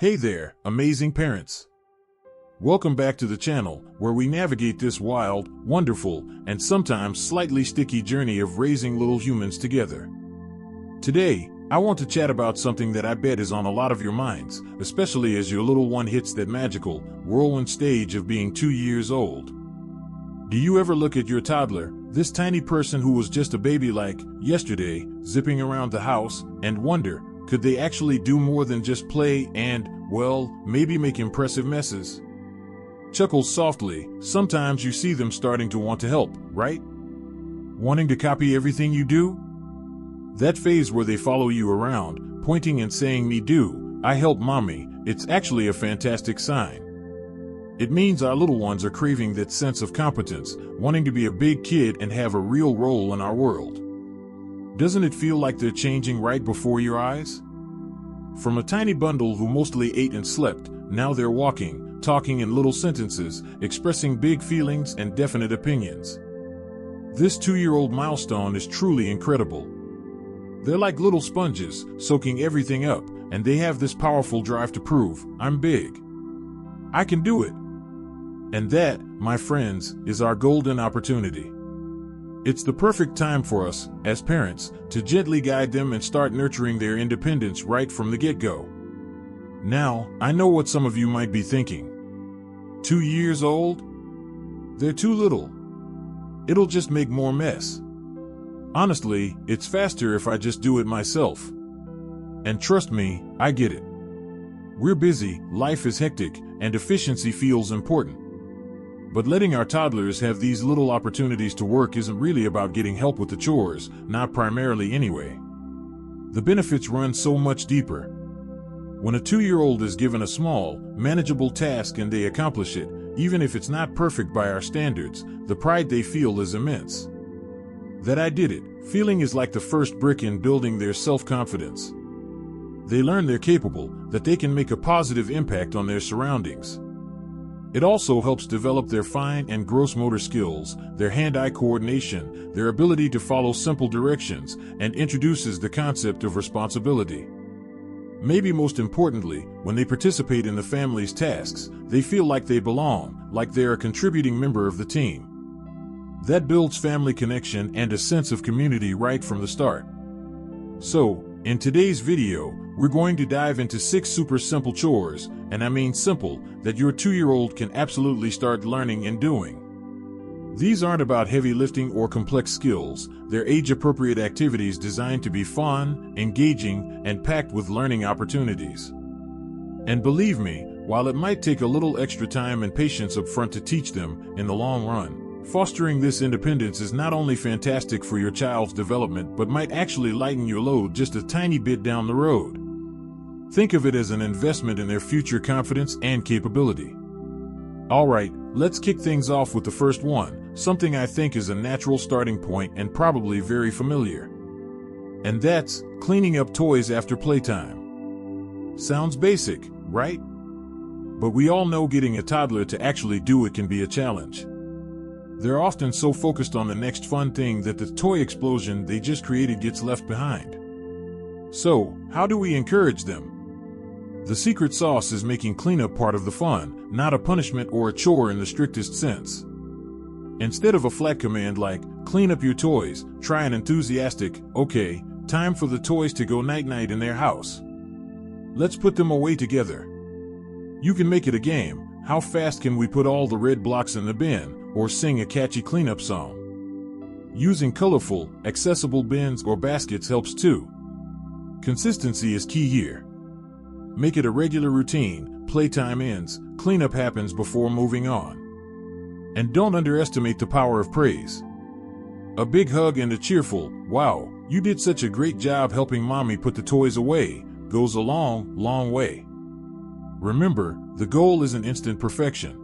Hey there, amazing parents! Welcome back to the channel, where we navigate this wild, wonderful, and sometimes slightly sticky journey of raising little humans together. Today, I want to chat about something that I bet is on a lot of your minds, especially as your little one hits that magical, whirlwind stage of being 2 years old. Do you ever look at your toddler, this tiny person who was just a baby like yesterday, zipping around the house, and wonder, could they actually do more than just play and, well, maybe make impressive messes? Chuckles softly, sometimes you see them starting to want to help, right? Wanting to copy everything you do? That phase where they follow you around, pointing and saying me do, I help mommy, it's actually a fantastic sign. It means our little ones are craving that sense of competence, wanting to be a big kid and have a real role in our world. Doesn't it feel like they're changing right before your eyes? From a tiny bundle who mostly ate and slept, now they're walking, talking in little sentences, expressing big feelings and definite opinions. This 2-year-old milestone is truly incredible. They're like little sponges, soaking everything up, and they have this powerful drive to prove, I'm big. I can do it. And that, my friends, is our golden opportunity. It's the perfect time for us, as parents, to gently guide them and start nurturing their independence right from the get-go. Now, I know what some of you might be thinking. 2 years old? They're too little. It'll just make more mess. Honestly, it's faster if I just do it myself. And trust me, I get it. We're busy, life is hectic, and efficiency feels important. But letting our toddlers have these little opportunities to work isn't really about getting help with the chores, not primarily anyway. The benefits run so much deeper. When a 2-year-old is given a small, manageable task and they accomplish it, even if it's not perfect by our standards, the pride they feel is immense. That I did it, feeling is like the first brick in building their self-confidence. They learn they're capable, that they can make a positive impact on their surroundings. It also helps develop their fine and gross motor skills, their hand-eye coordination, their ability to follow simple directions, and introduces the concept of responsibility. Maybe most importantly, when they participate in the family's tasks, they feel like they belong, like they're a contributing member of the team. That builds family connection and a sense of community right from the start. So, in today's video, we're going to dive into 6 super simple chores, and I mean simple, that your 2-year-old can absolutely start learning and doing. These aren't about heavy lifting or complex skills, they're age-appropriate activities designed to be fun, engaging, and packed with learning opportunities. And believe me, while it might take a little extra time and patience up front to teach them, in the long run, fostering this independence is not only fantastic for your child's development but might actually lighten your load just a tiny bit down the road. Think of it as an investment in their future confidence and capability. Alright, let's kick things off with the first one, something I think is a natural starting point and probably very familiar. And that's cleaning up toys after playtime. Sounds basic, right? But we all know getting a toddler to actually do it can be a challenge. They're often so focused on the next fun thing that the toy explosion they just created gets left behind. So, how do we encourage them? The secret sauce is making cleanup part of the fun, not a punishment or a chore in the strictest sense. Instead of a flat command like, clean up your toys, try an enthusiastic, okay, time for the toys to go night-night in their house. Let's put them away together. You can make it a game. How fast can we put all the red blocks in the bin? Or sing a catchy cleanup song. Using colorful, accessible bins or baskets helps too. Consistency is key here. Make it a regular routine, playtime ends, cleanup happens before moving on. And don't underestimate the power of praise. A big hug and a cheerful, wow, you did such a great job helping mommy put the toys away, goes a long, long way. Remember, the goal isn't instant perfection.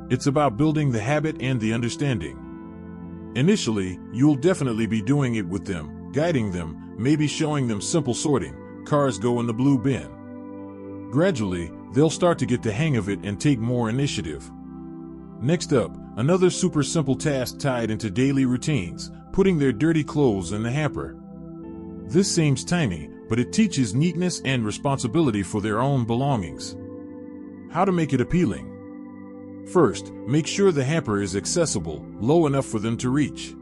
It's about building the habit and the understanding. Initially, you'll definitely be doing it with them, guiding them, maybe showing them simple sorting, cars go in the blue bin. Gradually, they'll start to get the hang of it and take more initiative. Next up, another super simple task tied into daily routines, putting their dirty clothes in the hamper. This seems tiny, but it teaches neatness and responsibility for their own belongings. How to make it appealing? First, make sure the hamper is accessible, low enough for them to reach.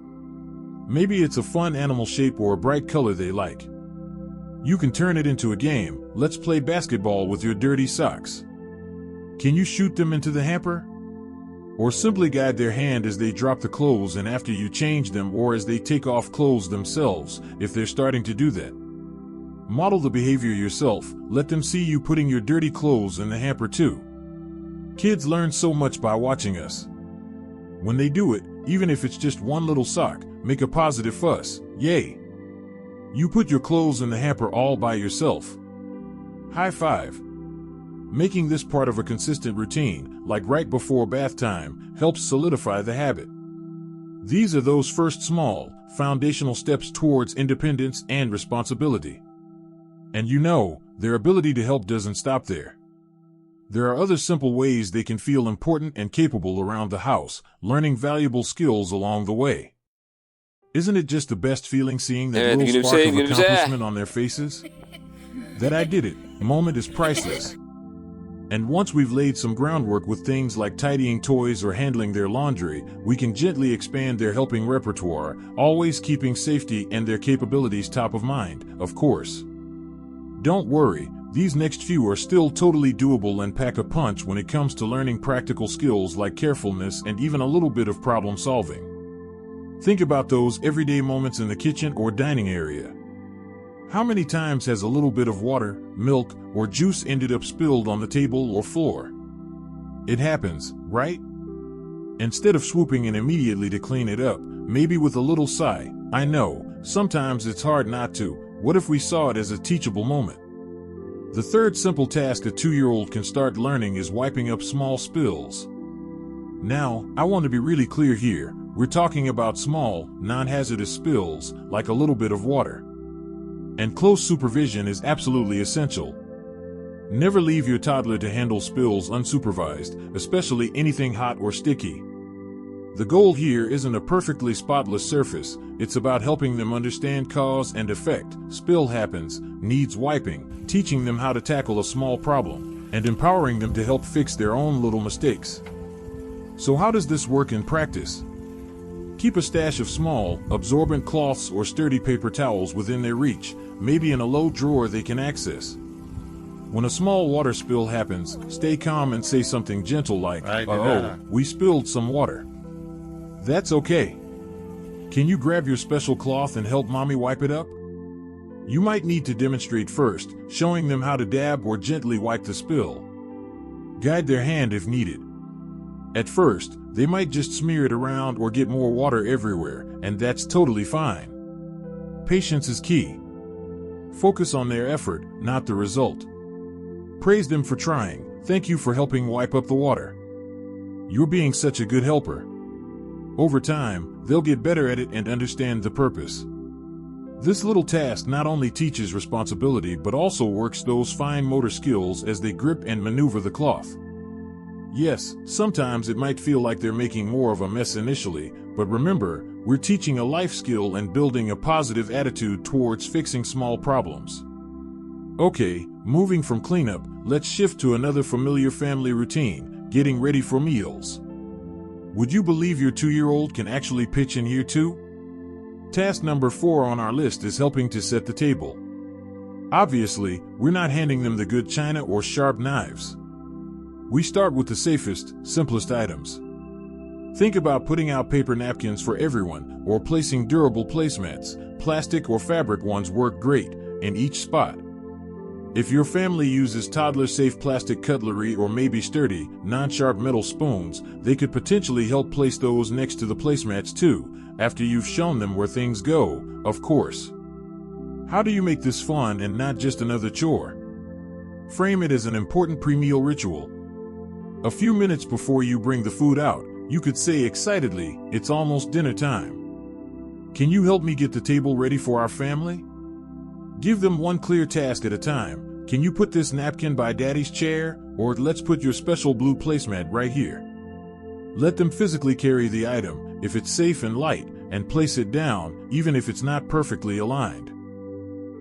Maybe it's a fun animal shape or a bright color they like. You can turn it into a game. Let's play basketball with your dirty socks. Can you shoot them into the hamper? Or simply guide their hand as they drop the clothes and after you change them, or as they take off clothes themselves, if they're starting to do that. Model the behavior yourself. Let them see you putting your dirty clothes in the hamper too. Kids learn so much by watching us. When they do it, even if it's just one little sock, make a positive fuss. Yay! You put your clothes in the hamper all by yourself. High five. Making this part of a consistent routine, like right before bath time, helps solidify the habit. These are those first small, foundational steps towards independence and responsibility. And you know, their ability to help doesn't stop there. There are other simple ways they can feel important and capable around the house, learning valuable skills along the way. Isn't it just the best feeling seeing that little spark of accomplishment on their faces? That I did it moment is priceless. And once we've laid some groundwork with things like tidying toys or handling their laundry, we can gently expand their helping repertoire, always keeping safety and their capabilities top of mind, of course. Don't worry, these next few are still totally doable and pack a punch when it comes to learning practical skills like carefulness and even a little bit of problem solving. Think about those everyday moments in the kitchen or dining area. How many times has a little bit of water, milk, or juice ended up spilled on the table or floor? It happens, right? Instead of swooping in immediately to clean it up, maybe with a little sigh, I know, sometimes it's hard not to. What if we saw it as a teachable moment? The third simple task a 2-year-old can start learning is wiping up small spills. Now, I want to be really clear here. We're talking about small, non-hazardous spills, like a little bit of water. And close supervision is absolutely essential. Never leave your toddler to handle spills unsupervised, especially anything hot or sticky. The goal here isn't a perfectly spotless surface, it's about helping them understand cause and effect. Spill happens, needs wiping, teaching them how to tackle a small problem, and empowering them to help fix their own little mistakes. So how does this work in practice? Keep a stash of small, absorbent cloths or sturdy paper towels within their reach, maybe in a low drawer they can access. When a small water spill happens, stay calm and say something gentle like, "Uh-oh, we spilled some water." That's okay. Can you grab your special cloth and help mommy wipe it up? You might need to demonstrate first, showing them how to dab or gently wipe the spill. Guide their hand if needed. At first, they might just smear it around or get more water everywhere, and that's totally fine. Patience is key. Focus on their effort, not the result. Praise them for trying. Thank you for helping wipe up the water. You're being such a good helper. Over time, they'll get better at it and understand the purpose. This little task not only teaches responsibility but also works those fine motor skills as they grip and maneuver the cloth. Yes, sometimes it might feel like they're making more of a mess initially, but remember, we're teaching a life skill and building a positive attitude towards fixing small problems. Okay, moving from cleanup, let's shift to another familiar family routine, getting ready for meals. Would you believe your 2-year-old can actually pitch in here too? Task number 4 on our list is helping to set the table. Obviously, we're not handing them the good china or sharp knives. We start with the safest, simplest items. Think about putting out paper napkins for everyone, or placing durable placemats. Plastic or fabric ones work great, in each spot. If your family uses toddler-safe plastic cutlery or maybe sturdy, non-sharp metal spoons, they could potentially help place those next to the placemats too, after you've shown them where things go, of course. How do you make this fun and not just another chore? Frame it as an important pre-meal ritual. A few minutes before you bring the food out, you could say excitedly, "It's almost dinner time. Can you help me get the table ready for our family?" Give them one clear task at a time. Can you put this napkin by Daddy's chair? Or let's put your special blue placemat right here. Let them physically carry the item, if it's safe and light, and place it down, even if it's not perfectly aligned.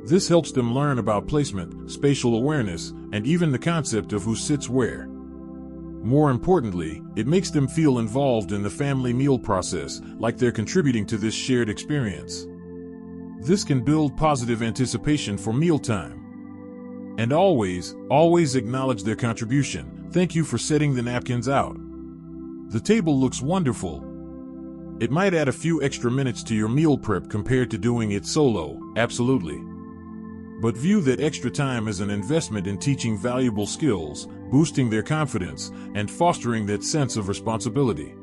This helps them learn about placement, spatial awareness, and even the concept of who sits where. More importantly, it makes them feel involved in the family meal process, like they're contributing to this shared experience. This can build positive anticipation for mealtime. And always acknowledge their contribution. Thank you for setting the napkins out. The table looks wonderful. It might add a few extra minutes to your meal prep compared to doing it solo, absolutely. But view that extra time as an investment in teaching valuable skills, boosting their confidence, and fostering that sense of responsibility.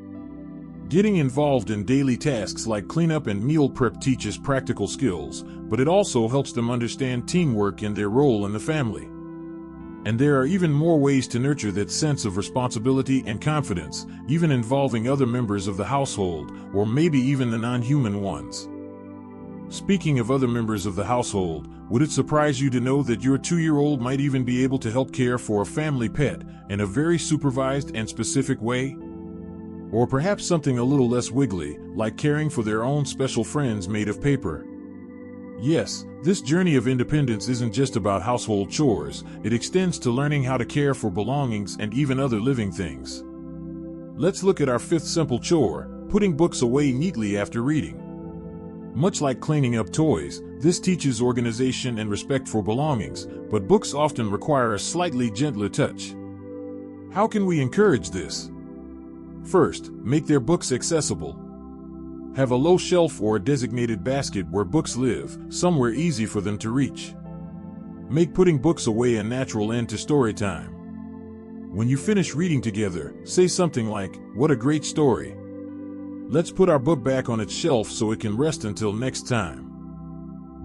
Getting involved in daily tasks like cleanup and meal prep teaches practical skills, but it also helps them understand teamwork and their role in the family. And there are even more ways to nurture that sense of responsibility and confidence, even involving other members of the household, or maybe even the non-human ones. Speaking of other members of the household, would it surprise you to know that your 2-year-old might even be able to help care for a family pet in a very supervised and specific way? Or perhaps something a little less wiggly, like caring for their own special friends made of paper. Yes, this journey of independence isn't just about household chores, it extends to learning how to care for belongings and even other living things. Let's look at our 5th simple chore, putting books away neatly after reading. Much like cleaning up toys, this teaches organization and respect for belongings, but books often require a slightly gentler touch. How can we encourage this? First, make their books accessible. Have a low shelf or a designated basket where books live, somewhere easy for them to reach. Make putting books away a natural end to story time. When you finish reading together, say something like, "What a great story. Let's put our book back on its shelf so it can rest until next time."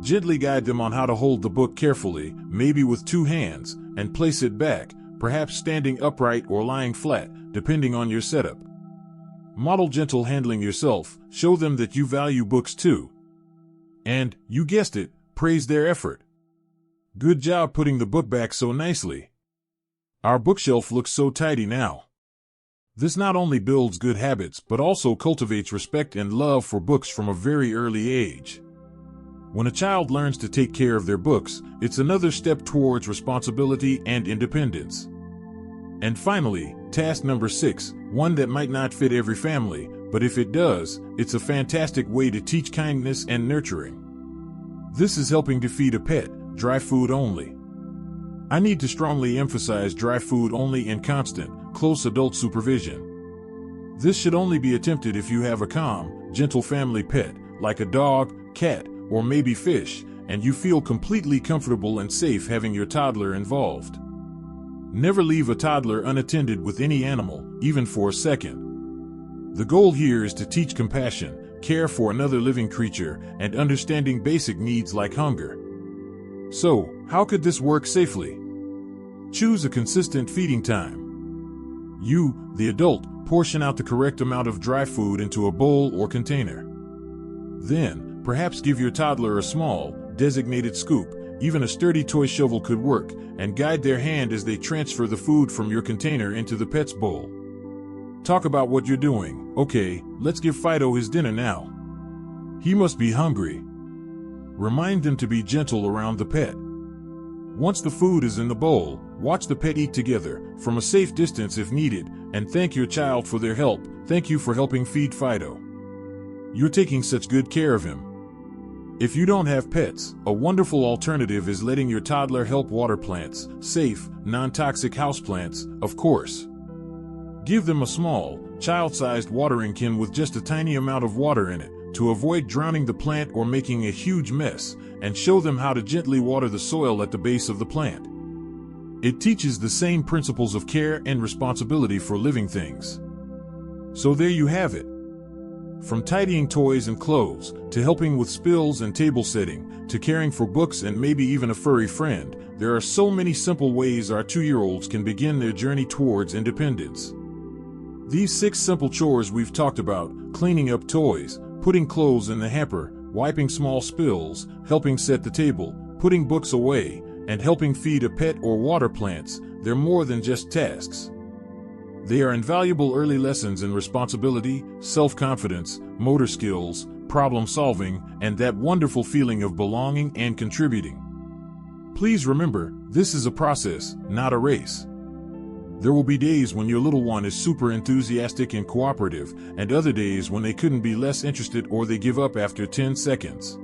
Gently guide them on how to hold the book carefully, maybe with 2 hands, and place it back, perhaps standing upright or lying flat, depending on your setup. Model gentle handling yourself, show them that you value books too. And, you guessed it, praise their effort. Good job putting the book back so nicely. Our bookshelf looks so tidy now. This not only builds good habits but also cultivates respect and love for books from a very early age. When a child learns to take care of their books, it's another step towards responsibility and independence. And finally, task number 6, one that might not fit every family, but if it does, it's a fantastic way to teach kindness and nurturing. This is helping to feed a pet, dry food only. I need to strongly emphasize dry food only in constant, close adult supervision. This should only be attempted if you have a calm, gentle family pet, like a dog, cat, or maybe fish, and you feel completely comfortable and safe having your toddler involved. Never leave a toddler unattended with any animal, even for a second. The goal here is to teach compassion, care for another living creature, and understanding basic needs like hunger. So, how could this work safely? Choose a consistent feeding time. You, the adult, portion out the correct amount of dry food into a bowl or container. Then, perhaps give your toddler a small, designated scoop. Even a sturdy toy shovel could work, and guide their hand as they transfer the food from your container into the pet's bowl. Talk about what you're doing. Okay, let's give Fido his dinner now. He must be hungry. Remind them to be gentle around the pet. Once the food is in the bowl, watch the pet eat together, from a safe distance if needed, and thank your child for their help. Thank you for helping feed Fido. You're taking such good care of him. If you don't have pets, a wonderful alternative is letting your toddler help water plants, safe, non-toxic houseplants, of course. Give them a small, child-sized watering can with just a tiny amount of water in it, to avoid drowning the plant or making a huge mess, and show them how to gently water the soil at the base of the plant. It teaches the same principles of care and responsibility for living things. So there you have it. From tidying toys and clothes, to helping with spills and table setting, to caring for books and maybe even a furry friend, there are so many simple ways our 2-year-olds can begin their journey towards independence. These 6 simple chores we've talked about, cleaning up toys, putting clothes in the hamper, wiping small spills, helping set the table, putting books away, and helping feed a pet or water plants, they're more than just tasks. They are invaluable early lessons in responsibility, self-confidence, motor skills, problem-solving, and that wonderful feeling of belonging and contributing. Please remember, this is a process, not a race. There will be days when your little one is super enthusiastic and cooperative, and other days when they couldn't be less interested or they give up after 10 seconds.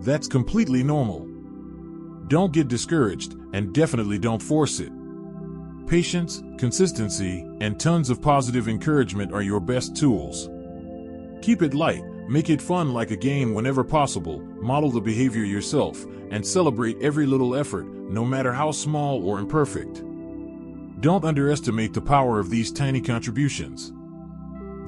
That's completely normal. Don't get discouraged, and definitely don't force it. Patience, consistency, and tons of positive encouragement are your best tools. Keep it light, make it fun like a game whenever possible, model the behavior yourself, and celebrate every little effort, no matter how small or imperfect. Don't underestimate the power of these tiny contributions.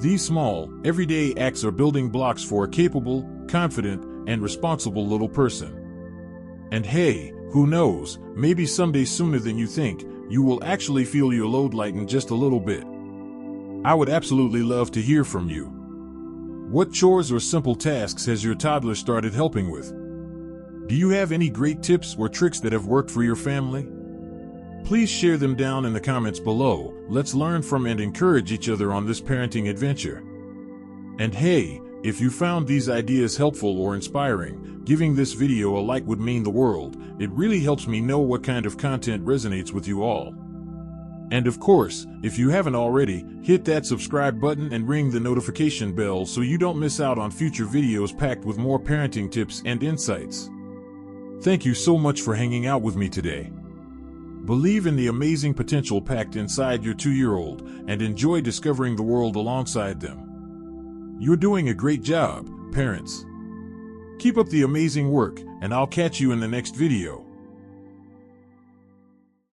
These small, everyday acts are building blocks for a capable, confident, and responsible little person. And hey, who knows, maybe someday sooner than you think, you will actually feel your load lighten just a little bit. I would absolutely love to hear from you. What chores or simple tasks has your toddler started helping with? Do you have any great tips or tricks that have worked for your family? Please share them down in the comments below. Let's learn from and encourage each other on this parenting adventure. And hey, if you found these ideas helpful or inspiring, giving this video a like would mean the world. It really helps me know what kind of content resonates with you all. And of course, if you haven't already, hit that subscribe button and ring the notification bell so you don't miss out on future videos packed with more parenting tips and insights. Thank you so much for hanging out with me today. Believe in the amazing potential packed inside your 2-year-old and enjoy discovering the world alongside them. You're doing a great job, parents. Keep up the amazing work, and I'll catch you in the next video.